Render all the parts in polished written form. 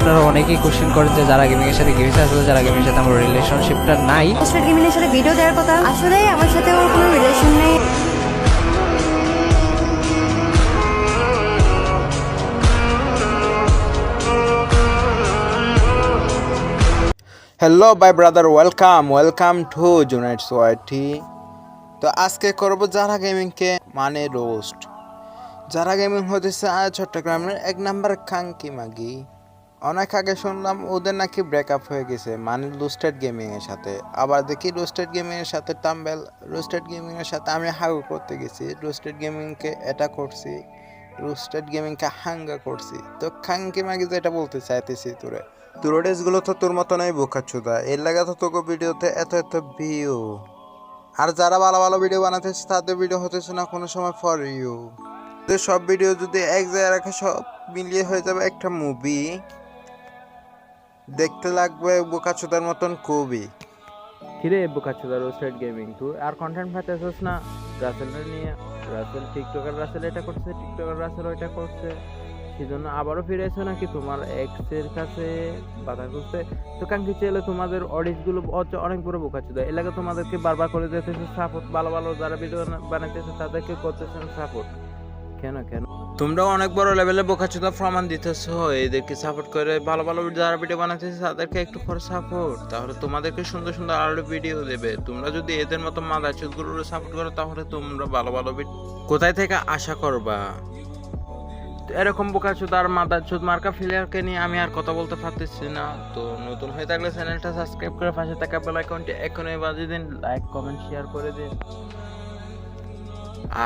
আপনারা অনেকেই কোশ্চেন করেন যে যারা গেমিং এর সাথে কি হয়েছে, আসলে যারা গেমিং এর সাথে আমার রিলেশনশিপটা নাই। স্ট্রেট গেমিং এর সাথে ভিডিও দেওয়ার কথা, আসলে আমার সাথে ওর কোনো রিলেশন নেই। হ্যালো বাই ব্রাদার, ওয়েলকাম টু জুনাইটস ওয়াইটি। তো আজকে করব যারা গেমিংকে মানে রোস্ট। যারা গেমিং হতেছে চট্টগ্রামের এক নাম্বার খাঙ্কি মাগি। অনেক আগে শুনলাম ওদের নাকি ব্রেকআপ হয়ে গেছে মানে রোস্টেড গেমিং এর সাথে। আবার দেখি রোস্টেড গেমিং এর সাথে টাম্বেল, রোস্টেড গেমিং এর সাথে আমি হাগু করতে গেছি, রোস্টেড গেমিংকে এটা করছি, রোস্টেড গেমিংকে হাঙ্গা করছি। তো খাঙ্কি মাগি যেটা বলতে চাইতেছি তোর অডিয়েন্সগুলো তো তোর মতনই বোকাচ্ছুদা, এর লাগা তো তোকে ভিডিওতে এত ভিউ। আর যারা ভালো ভালো ভিডিও বানাতেছে তাদের ভিডিও হতেছে না কোনো সময় ফর ইউ। তো সব ভিডিও যদি এক জায়গায় রাখে সব মিলিয়ে হয়ে যাবে একটা মুভি, দেখতে লাগবে বোকাচ্ছুদার মতন কবি। কিরে বোকাচ্ছুদা রোস্টেড গেমিং, তুই আর কন্টেন্ট পাইতেছিস না রাসেলটা নিয়ে? রাসেল টিকটকার রাসেল এটা করছে, টিকটকার রাসেল ওইটা করছে, সেজন্য আবারও ফিরে এসো নাকি তোমার এক্সের কাছে বাধা করতে? তো কাঙ্ক্ষী চেলে তোমাদের অডিয়েন্স গুলো অনেক বড় বোকাচ্ছুদা, এলাকা তোমাদেরকে বারবার করে দিতেছে সাপোর্ট, ভালো ভালো যারা ভিডিও বানাইতেছে তাদেরকে করতেছেন সাপোর্ট। কেন কেন তোমরাও অনেক বড় লেভেলে বোকাচ্ছুদা প্রমাণ দিতেছো, এদেরকে সাপোর্ট করে ভালো ভালো যারা ভিডিও বানাতেছে তাদেরকে একটু করে সাপোর্ট, তাহলে তোমাদেরকে সুন্দর সুন্দর আরো ভিডিও দেবে। তোমরা যদি এদের মতো মাদারচোদগুলোর সাপোর্ট করো তাহলে তোমরা ভালো ভালো কোথায় থেকে আশা করবা? এরকম বোকাচোদা আর মাদারচোদ মার্কা প্লেয়ারকে নিয়ে আমি আর কথা বলতে পারতেছি না। তো নতুন হয়ে থাকলে চ্যানেলটা সাবস্ক্রাইব করে পাশে থাকা বেল আইকনটি এখনই বাজিয়ে দিন, লাইক কমেন্ট শেয়ার করে দিন।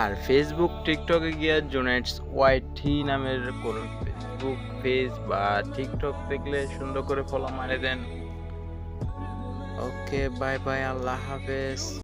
আর ফেসবুক টিকটকে গিয়ে জুনাইটস ওয়াইটি নামের কোন ফেসবুক পেজ বা টিকটক দেখলে সুন্দর করে ফলো মারে দেন। ওকে, বাই বাই, আল্লাহ হাফেজ।